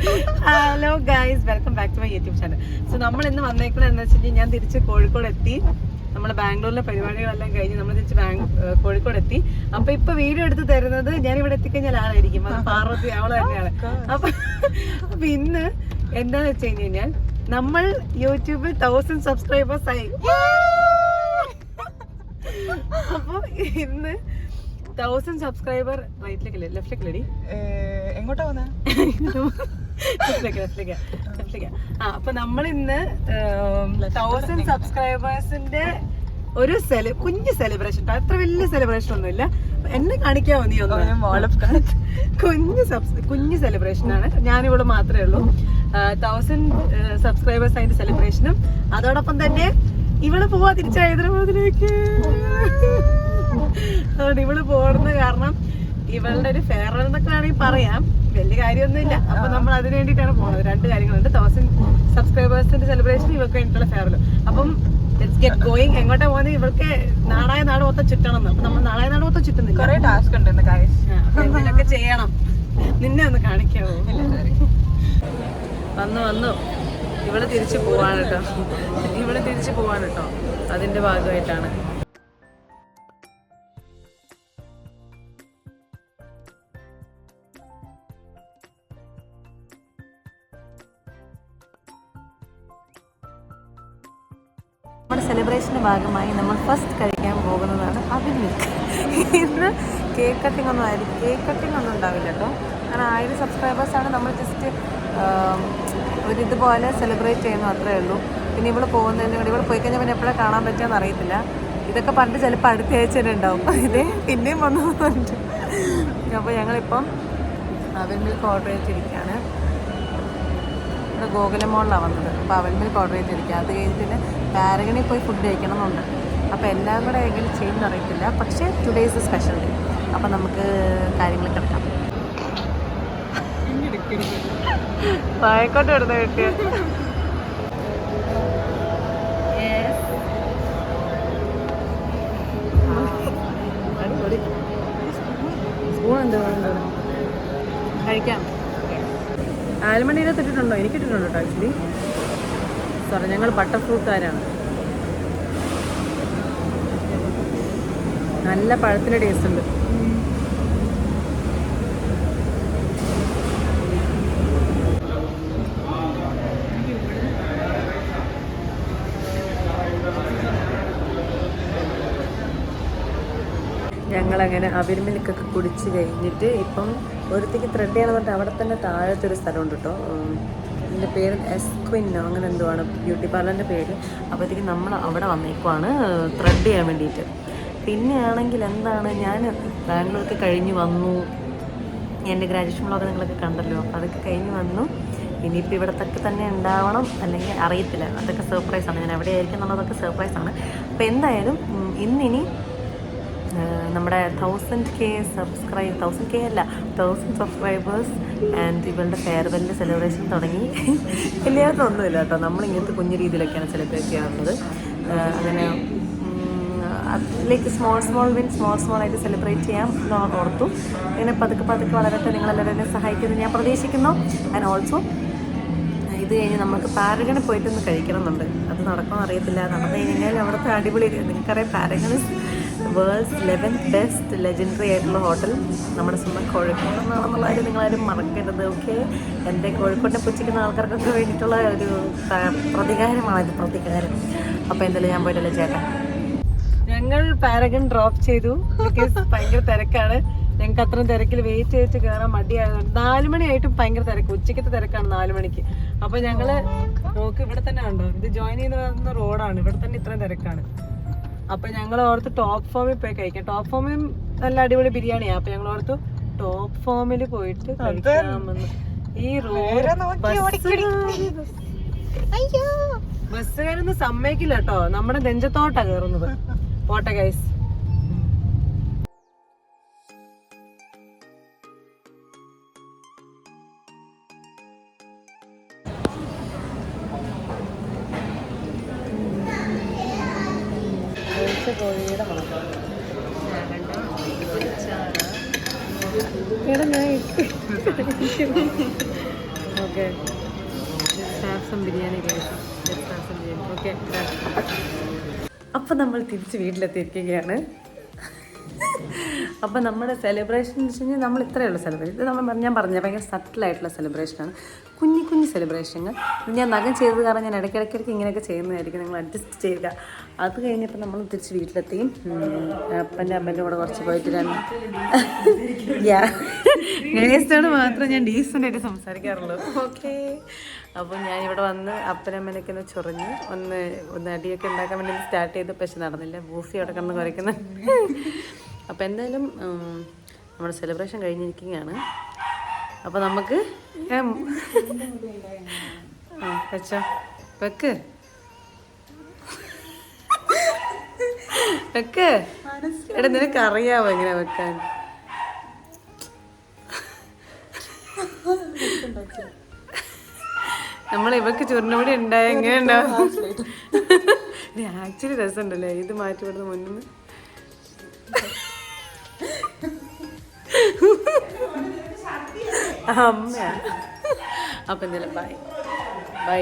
Hello guys, welcome back to my YouTube channel. So നമ്മൾ ഇന്ന് വന്നേക്കുന്നത് എന്താ വെച്ചാൽ ഞാൻ തിരിച്ച് കോഴിക്കോട് എത്തി. നമ്മൾ ബാംഗ്ലൂരിലെ പരിപാടികളെല്ലാം കഴിഞ്ഞ് നമ്മൾ തിരിച്ച് കോഴിക്കോട് എത്തി. അപ്പൊ ഇപ്പൊ വീഡിയോ എടുത്ത് തരുന്നത് ഞാൻ ഇവിടെ എത്തിക്കഴിഞ്ഞാൽ ആളായിരിക്കും, അത് പാർവതി അവള് തന്നെയാണ്. അപ്പൊ ഇന്ന് എന്താന്ന് വെച്ച് കഴിഞ്ഞാൽ നമ്മൾ യൂട്യൂബിൽ 1000 സബ്സ്ക്രൈബേഴ്സ് ആയി. അപ്പൊ ഇന്ന് 1000 സബ്സ്ക്രൈബർ റൈറ്റിലേക്കല്ലേ ലെഫ്റ്റിലേക്കല്ലേ എങ്ങോട്ടാ വന്നേ? അപ്പൊ നമ്മൾ ഇന്ന് 1000 സബ്സ്ക്രൈബേഴ്സിന്റെ ഒരു കുഞ്ഞു സെലിബ്രേഷൻ, അത്ര വലിയ സെലിബ്രേഷൻ ഒന്നുമില്ല. എന്നെ കാണിക്കാവോ നീ ഒന്ന്? കുഞ്ഞു സെലിബ്രേഷൻ ആണ്. ഞാനിവിടെ മാത്രമേ ഉള്ളൂ. 1000 സബ്സ്ക്രൈബേഴ്സ് അതിന്റെ സെലിബ്രേഷനും അതോടൊപ്പം തന്നെ ഇവള് പോവാ തിരിച്ച് ഹൈദരാബാദിലേക്ക്. അതുകൊണ്ട് ഇവള് പോകുന്ന കാരണം ഇവളുടെ ഒരു ഫെയർവെൽ എന്നൊക്കെ വേണമെങ്കിൽ പറയാം, വലിയ കാര്യമൊന്നുമില്ല. അപ്പൊ നമ്മൾ അതിന് വേണ്ടിയിട്ടാണ് പോകുന്നത്. 2 കാര്യങ്ങളുണ്ട്, 1000 സബ്സ്ക്രൈബേഴ്സിന്റെ സെലിബ്രേഷൻ, ഇവർക്ക് വേണ്ടിയിട്ടുള്ള ഫെയർവെൽ. അപ്പം ലെറ്റ്സ് ഗെറ്റ് ഗോയിങ്. എങ്ങോട്ടാ പോകുന്നത്? ഇവർക്ക് നാടായ നാട് മൊത്തം ചുറ്റണം. അപ്പൊ നമ്മൾ നാടായ നാട് മൊത്തം ചുറ്റുന്നില്ല, കുറെ ടാസ്ക് ഉണ്ട് എന്തെങ്കിലുമൊക്കെ ചെയ്യണം. നിന്നെ ഒന്ന് കാണിക്കാവോ? വന്നു ഇവള് തിരിച്ചു പോവാണ് കേട്ടോ. അതിന്റെ ഭാഗമായിട്ടാണ്. നമ്മുടെ സെലിബ്രേഷൻ്റെ ഭാഗമായി നമ്മൾ ഫസ്റ്റ് കഴിക്കാൻ പോകുന്നതാണ് അവിൽ മിൽക്ക്. ഇന്ന് കേക്ക് കട്ടിംഗ് ഒന്നും ഉണ്ടാവില്ല കേട്ടോ. കാരണം 1000 സബ്സ്ക്രൈബേഴ്സാണ്. നമ്മൾ ജസ്റ്റ് ഇതുപോലെ സെലിബ്രേറ്റ് ചെയ്യുന്നു, അത്രേ ഉള്ളൂ. പിന്നെ ഇവിടെ പോകുന്നതിന് വേണ്ടി ഇവിടെ പോയി കഴിഞ്ഞാൽ പിന്നെ എപ്പോഴാണ് കാണാൻ പറ്റുമെന്ന് അറിയത്തില്ല. ഇതൊക്കെ പണ്ട് ചിലപ്പോൾ അടുത്ത ആഴ്ച തന്നെ ഉണ്ടാവും. ഇതേ പിന്നെയും വന്നിട്ടുണ്ട്. അപ്പോൾ ഞങ്ങളിപ്പം അവിൽ മിൽക്ക് ഓർഡർ ചെയ്തിരിക്കുകയാണ്. ഇവിടെ ഗോകുലം മോളിലാണ് വന്നത്. അപ്പോൾ അവിൽ മിൽക്ക് ഓർഡർ ചെയ്തിരിക്കുക. അത് കഴിഞ്ഞിട്ട് പാരഗണിൽ പോയി ഫുഡ് കഴിക്കണം എന്നുണ്ട്. അപ്പോൾ എല്ലാം കൂടെ എങ്ങനെ ചെയ്യുമെന്ന് അറിയത്തില്ല. പക്ഷേ today is A special day. അപ്പോൾ നമുക്ക് കാര്യങ്ങൾ കിടക്കാം. പായക്കോട്ട് എടുത്ത് കിട്ടിയ സ്പൂൺ എന്താ കഴിക്കാം. ആൽമണ്ടിയിലത്ത് ഇട്ടിട്ടുണ്ടോ? എനിക്ക് ഇട്ടിട്ടുണ്ടോ കേട്ടോ ആക്ച്വലി. സോറി, ഞങ്ങൾ ബട്ടർ ഫ്രൂട്ടുകാരാണ്. നല്ല പഴത്തിൻ്റെ ടേസ്റ്റ് ഉണ്ട്. ഞങ്ങളങ്ങനെ അവിൽ മിൽക്കൊക്കെ കുടിച്ച് കഴിഞ്ഞിട്ട് ഇപ്പം ഒരുത്തേക്ക് ത്രെഡ് ചെയ്യണം പറഞ്ഞിട്ട് അവിടെ തന്നെ താഴത്തൊരു സ്ഥലമുണ്ട് കേട്ടോ. എൻ്റെ പേര് എസ്ക്വിന്നോ അങ്ങനെ എന്തോ ആണ് ബ്യൂട്ടി പാർലറിൻ്റെ പേര്. അപ്പോഴത്തേക്കും നമ്മൾ അവിടെ വന്നേക്കുവാണ് ത്രെഡ് ചെയ്യാൻ വേണ്ടിയിട്ട്. പിന്നെയാണെങ്കിൽ എന്താണ്, ഞാൻ ബാംഗ്ലൂർക്ക് കഴിഞ്ഞ് വന്നു. എൻ്റെ ഗ്രാജുവേഷൻ വ്ളോഗ് നിങ്ങളൊക്കെ കണ്ടല്ലോ, അതൊക്കെ കഴിഞ്ഞ് വന്നു. ഇനിയിപ്പോൾ ഇവിടത്തൊക്കെ തന്നെ ഉണ്ടാവണം, അല്ലെങ്കിൽ അറിയത്തില്ല. അതൊക്കെ സർപ്രൈസാണ്. ഞാൻ എവിടെ ആയിരിക്കും എന്നുള്ളതൊക്കെ സർപ്രൈസാണ്. അപ്പോൾ എന്തായാലും ഇന്നിനി നമ്മുടെ 1000K സബ്സ്ക്രൈബേഴ്സ് ആൻഡ് ഇവളുടെ ഫെയർവെല്ലിൻ്റെ സെലിബ്രേഷൻ തുടങ്ങി. വലിയൊന്നുമില്ല കേട്ടോ, നമ്മളിങ്ങനത്തെ കുഞ്ഞു രീതിയിലൊക്കെയാണ് സെലിബ്രേറ്റ് ചെയ്യാറുള്ളത്. അങ്ങനെ ലൈക്ക് സ്മോൾ ആയിട്ട് സെലിബ്രേറ്റ് ചെയ്യാം എന്ന് ഓർത്തു. ഇങ്ങനെ പതുക്കെ വളരട്ടെ. നിങ്ങളെല്ലാവരും സഹായിക്കുമെന്ന് ഞാൻ പ്രതീക്ഷിക്കുന്നു. ആൻഡ് ഓൾസോ ഇത് കഴിഞ്ഞ് നമുക്ക് പാരഗണിൽ പോയിട്ടൊന്ന് കഴിക്കണമെന്നുണ്ട്. അത് നടക്കുമെന്ന് അറിയത്തില്ല. നടന്നു കഴിഞ്ഞാൽ അവിടുത്തെ അടിപൊളി, നിങ്ങൾക്കറിയാം Paragon world's 11th best legendary ആയിട്ടുള്ള ഹോട്ടൽ നമ്മുടെ സ്വന്തം കോഴിക്കോട് നിന്നാണെന്നുള്ള കാര്യം നിങ്ങളാരും മറക്കരുത്. ഓക്കെ, എൻ്റെ കോഴിക്കോടിനെ പുച്ഛിക്കുന്ന ആൾക്കാർക്കൊക്കെ വേണ്ടിയിട്ടുള്ള ഒരു പ്രതികാരമാണിത്, പ്രതികാരം. അപ്പോൾ എന്തായാലും ഞാൻ പോയിട്ടല്ലേ ചേട്ടാ. ഞങ്ങൾ പാരഗൺ ഡ്രോപ്പ് ചെയ്തു. ബിക്കോസ് ഭയങ്കര തിരക്കാണ്. ഞങ്ങൾക്ക് അത്രയും തിരക്കിൽ വെയിറ്റ് ചെയ്തിട്ട് കയറാൻ മടിയായതുകൊണ്ട് 4 മണിയായിട്ടും ഭയങ്കര തിരക്ക്, ഉച്ചയ്ക്കത്തെ തിരക്കാണ് 4 മണിക്ക്. അപ്പോൾ ഞങ്ങള് നോക്ക്, ഇവിടെ തന്നെ കണ്ടോ, ഇത് ജോയിൻ ചെയ്യുന്ന റോഡാണ്, ഇവിടെ തന്നെ ഇത്രയും തിരക്കാണ്. അപ്പൊ ഞങ്ങൾ ഓർത്ത് ടോപ്പ് ഫോമിൽ പോയി കഴിക്കാം. ടോപ്പ് ഫോമിൽ നല്ല അടിപൊളി ബിരിയാണിയാണ്. അപ്പൊ ഞങ്ങൾ ഓർത്ത് ടോപ്പ് ഫോമിൽ പോയിട്ട് കഴിക്കാമെന്ന്. ഈ റോഡ് ബസ്സുകാരൊന്നും സമ്മതിക്കില്ല കേട്ടോ, നമ്മുടെ നെഞ്ചത്തോട്ടാ കയറുന്നത്. പോട്ടെ ഗൈസ്. കോഴിയുടെ മണം ഓക്കെ ബിരിയാണി ഓക്കെ. അപ്പം നമ്മൾ തിരിച്ച് വീട്ടിലെത്തിയിരിക്കുകയാണ്. അപ്പം നമ്മുടെ സെലിബ്രേഷൻ എന്ന് വെച്ച് കഴിഞ്ഞാൽ നമ്മൾ ഇത്രയേ ഉള്ളൂ സെലിബ്രേഷൻ. ഇത് ഞാൻ പറഞ്ഞ ഭയങ്കര സട്ടിലായിട്ടുള്ള സെലിബ്രേഷനാണ്. കുഞ്ഞു സെലിബ്രേഷനുകൾ. ഞാൻ നഖം ചെയ്തത് കാരണം ഞാൻ ഇടയ്ക്കിടയ്ക്ക് ഇങ്ങനെയൊക്കെ ചെയ്യുന്നതായിരിക്കും, നിങ്ങൾ അഡ്ജസ്റ്റ് ചെയ്യുക. അത് കഴിഞ്ഞപ്പോൾ നമ്മൾ തിരിച്ച് വീട്ടിലെത്തി. അപ്പൻ്റെ അമ്മേൻ്റെ കൂടെ കുറച്ച് പോയിട്ട് നേഴ്സോട് മാത്രം ഞാൻ ഡീസൻ്റായിട്ട് സംസാരിക്കാറുള്ളൂ. ഓക്കെ. അപ്പോൾ ഞാനിവിടെ വന്ന് അപ്പനമ്മേനൊക്കെ ഒന്ന് ചൊറിഞ്ഞ് ഒന്ന് അടിയൊക്കെ ഉണ്ടാക്കാൻ വേണ്ടി സ്റ്റാർട്ട് ചെയ്ത്, പക്ഷെ നടന്നില്ല. ബൂഫി അവിടെ കിടന്ന് കുറയ്ക്കുന്നത്. അപ്പോൾ എന്തായാലും നമ്മുടെ സെലിബ്രേഷൻ കഴിഞ്ഞിരിക്കുകയാണ്. അപ്പോൾ നമുക്ക് വെച്ചോ, വെക്ക് എടാ, നിനക്ക് അറിയാവോ എങ്ങനെ വെക്കാൻ? നമ്മൾ ഇവക്ക് ചുരുണപൊടി ഉണ്ടായ എങ്ങനെ ഉണ്ടാവും? ആക്ച്വലി രസമുണ്ടല്ലേ ഇത് മാറ്റി വിടുന്ന മുന്നിൽ. അമ്മ അപ്പം എന്തായാലും ബൈ.